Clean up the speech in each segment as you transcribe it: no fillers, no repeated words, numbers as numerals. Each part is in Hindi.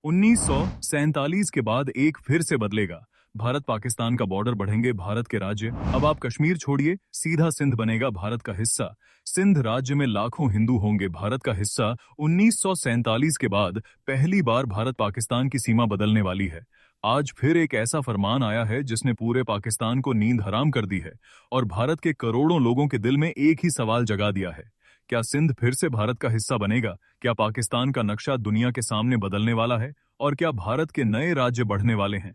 1947 के बाद एक फिर से बदलेगा। भारत पाकिस्तान का बॉर्डर बढ़ेंगे भारत के राज्य। अब आप कश्मीर छोड़िए, सीधा सिंध बनेगा भारत का हिस्सा। सिंध राज्य में लाखों हिंदू होंगे भारत का हिस्सा। 1947 के बाद पहली बार भारत पाकिस्तान की सीमा बदलने वाली है। आज फिर एक ऐसा फरमान आया है जिसने पूरे पाकिस्तान को नींद हराम कर दी है और भारत के करोड़ों लोगों के दिल में एक ही सवाल जगा दिया है। क्या सिंध फिर से भारत का हिस्सा बनेगा? क्या पाकिस्तान का नक्शा दुनिया के सामने बदलने वाला है? और क्या भारत के नए राज्य बढ़ने वाले हैं?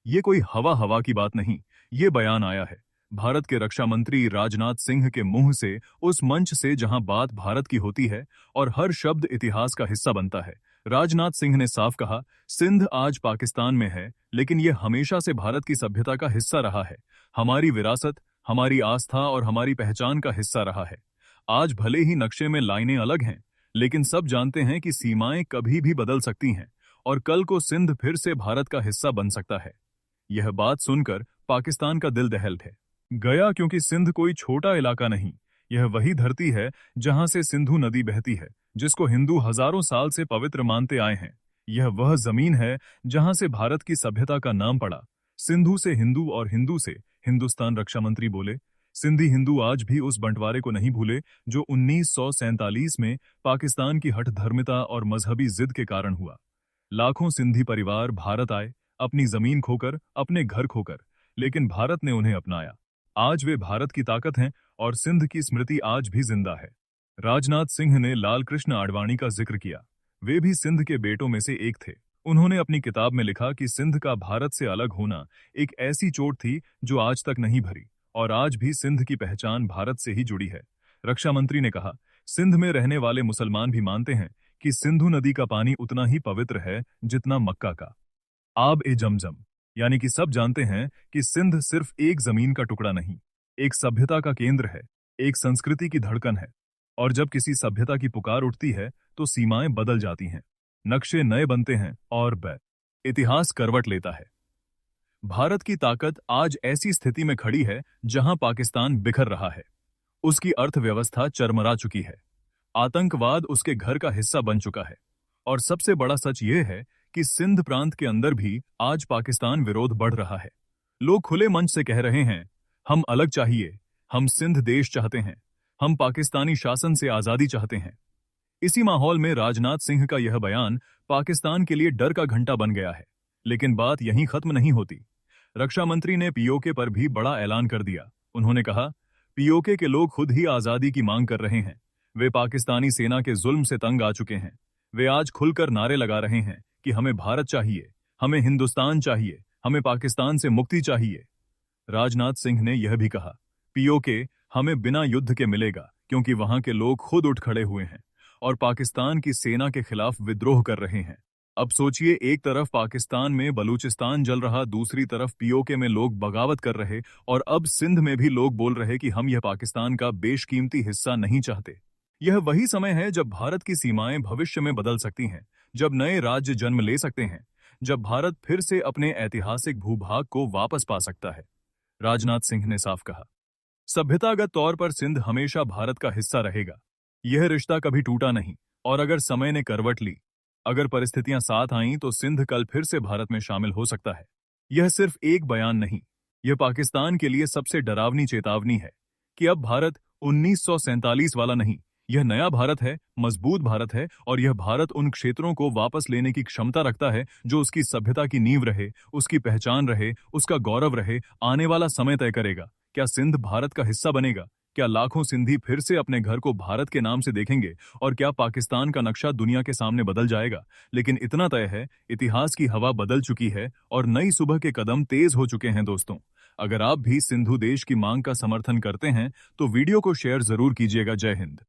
ये कोई हवा हवा की बात नहीं, ये बयान आया है भारत के रक्षा मंत्री राजनाथ सिंह के मुंह से, उस मंच से जहां बात भारत की होती है और हर शब्द इतिहास का हिस्सा बनता है। राजनाथ सिंह ने साफ कहा, सिंध आज पाकिस्तान में है, लेकिन यह हमेशा से भारत की सभ्यता का हिस्सा रहा है। हमारी विरासत, हमारी आस्था और हमारी पहचान का हिस्सा रहा है। आज भले ही नक्शे में लाइनें अलग हैं, लेकिन सब जानते हैं कि सीमाएं कभी भी बदल सकती हैं और कल को सिंध फिर से भारत का हिस्सा बन सकता है। यह बात सुनकर पाकिस्तान का दिल दहल है गया, क्योंकि सिंध कोई छोटा इलाका नहीं, यह वही धरती है जहां से सिंधु नदी बहती है, जिसको हिंदू हजारों साल से पवित्र मानते आए हैं। यह वह जमीन है जहां से भारत की सभ्यता का नाम पड़ा। सिंधु से हिंदू और हिंदू से हिंदुस्तान, रक्षा मंत्री बोले। सिंधी हिंदू आज भी उस बंटवारे को नहीं भूले जो 1947 में पाकिस्तान की हठधर्मिता और मजहबी जिद के कारण हुआ। लाखों सिंधी परिवार भारत आए, अपनी जमीन खोकर, अपने घर खोकर, लेकिन भारत ने उन्हें अपनाया। आज वे भारत की ताकत हैं और सिंध की स्मृति आज भी जिंदा है। राजनाथ सिंह ने लाल कृष्ण आडवाणी का जिक्र किया। वे भी सिंध के बेटों में से एक थे। उन्होंने अपनी किताब में लिखा कि सिंध का भारत से अलग होना एक ऐसी चोट थी जो आज तक नहीं भरी, और आज भी सिंध की पहचान भारत से ही जुड़ी है। रक्षा मंत्री ने कहा, सिंध में रहने वाले मुसलमान भी मानते हैं कि सिंधु नदी का पानी उतना ही पवित्र है जितना मक्का का आब ए जमजम। यानी कि सब जानते हैं कि सिंध सिर्फ एक जमीन का टुकड़ा नहीं, एक सभ्यता का केंद्र है, एक संस्कृति की धड़कन है। और जब किसी सभ्यता की पुकार उठती है तो सीमाएं बदल जाती हैं, नक्शे नए बनते हैं और इतिहास करवट लेता है। भारत की ताकत आज ऐसी स्थिति में खड़ी है जहां पाकिस्तान बिखर रहा है। उसकी अर्थव्यवस्था चरमरा चुकी है, आतंकवाद उसके घर का हिस्सा बन चुका है, और सबसे बड़ा सच यह है कि सिंध प्रांत के अंदर भी आज पाकिस्तान विरोध बढ़ रहा है। लोग खुले मंच से कह रहे हैं, हम अलग चाहिए, हम सिंध देश चाहते हैं, हम पाकिस्तानी शासन से आजादी चाहते हैं। इसी माहौल में राजनाथ सिंह का यह बयान पाकिस्तान के लिए डर का घंटा बन गया है। लेकिन बात यहीं खत्म नहीं होती। रक्षा मंत्री ने पीओके पर भी बड़ा ऐलान कर दिया। उन्होंने कहा, पीओके के लोग खुद ही आजादी की मांग कर रहे हैं। वे पाकिस्तानी सेना के जुल्म से तंग आ चुके हैं। वे आज खुलकर नारे लगा रहे हैं कि हमें भारत चाहिए, हमें हिंदुस्तान चाहिए, हमें पाकिस्तान से मुक्ति चाहिए। राजनाथ सिंह ने यह भी कहा, पीओके हमें बिना युद्ध के मिलेगा, क्योंकि वहां के लोग खुद उठ खड़े हुए हैं और पाकिस्तान की सेना के खिलाफ विद्रोह कर रहे हैं। अब सोचिए, एक तरफ पाकिस्तान में बलूचिस्तान जल रहा, दूसरी तरफ पीओके में लोग बगावत कर रहे, और अब सिंध में भी लोग बोल रहे कि हम यह पाकिस्तान का बेशकीमती हिस्सा नहीं चाहते। यह वही समय है जब भारत की सीमाएं भविष्य में बदल सकती हैं, जब नए राज्य जन्म ले सकते हैं, जब भारत फिर से अपने ऐतिहासिक भूभाग को वापस पा सकता है। राजनाथ सिंह ने साफ कहा, सभ्यतागत तौर पर सिंध हमेशा भारत का हिस्सा रहेगा। यह रिश्ता कभी टूटा नहीं, और अगर समय ने करवट ली, अगर परिस्थितियां साथ आईं, तो सिंध कल फिर से भारत में शामिल हो सकता है। यह सिर्फ एक बयान नहीं, यह पाकिस्तान के लिए सबसे डरावनी चेतावनी है कि अब भारत 1947 वाला नहीं, यह नया भारत है, मजबूत भारत है, और यह भारत उन क्षेत्रों को वापस लेने की क्षमता रखता है जो उसकी सभ्यता की नींव रहे, उसकी पहचान रहे, उसका गौरव रहे। आने वाला समय तय करेगा, क्या सिंध भारत का हिस्सा बनेगा? क्या लाखों सिंधी फिर से अपने घर को भारत के नाम से देखेंगे? और क्या पाकिस्तान का नक्शा दुनिया के सामने बदल जाएगा? लेकिन इतना तय है, इतिहास की हवा बदल चुकी है और नई सुबह के कदम तेज हो चुके हैं। दोस्तों, अगर आप भी सिंधु देश की मांग का समर्थन करते हैं तो वीडियो को शेयर जरूर कीजिएगा। जय हिंद।